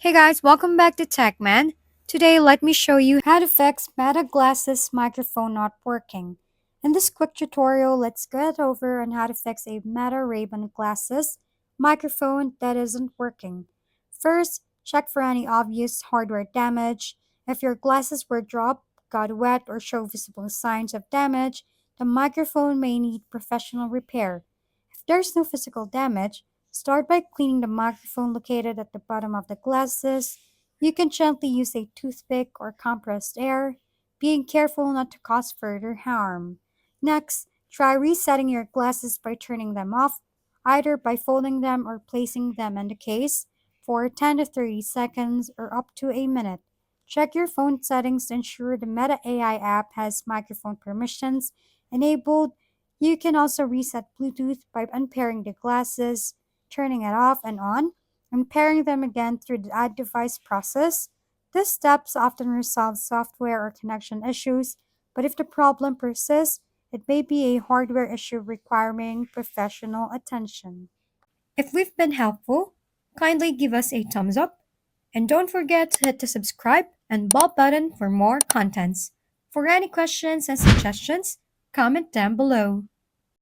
Hey guys, welcome back to TechMan. Today, let me show you how to fix Meta Glasses microphone not working. In this quick tutorial, let's get over on how to fix a Meta Ray-Ban Glasses microphone that isn't working. First, check for any obvious hardware damage. If your glasses were dropped, got wet, or show visible signs of damage, the microphone may need professional repair. If there's no physical damage, start by cleaning the microphone located at the bottom of the glasses. You can gently use a toothpick or compressed air, being careful not to cause further harm. Next, try resetting your glasses by turning them off, either by folding them or placing them in the case for 10 to 30 seconds or up to a minute. Check your phone settings to ensure the Meta AI app has microphone permissions enabled. You can also reset Bluetooth by unpairing the glasses, turning it off and on, and pairing them again through the add device process. These steps often resolve software or connection issues, but if the problem persists, it may be a hardware issue requiring professional attention. If we've been helpful, kindly give us a thumbs up and don't forget to hit the subscribe and bell button for more contents. For any questions and suggestions, comment down below.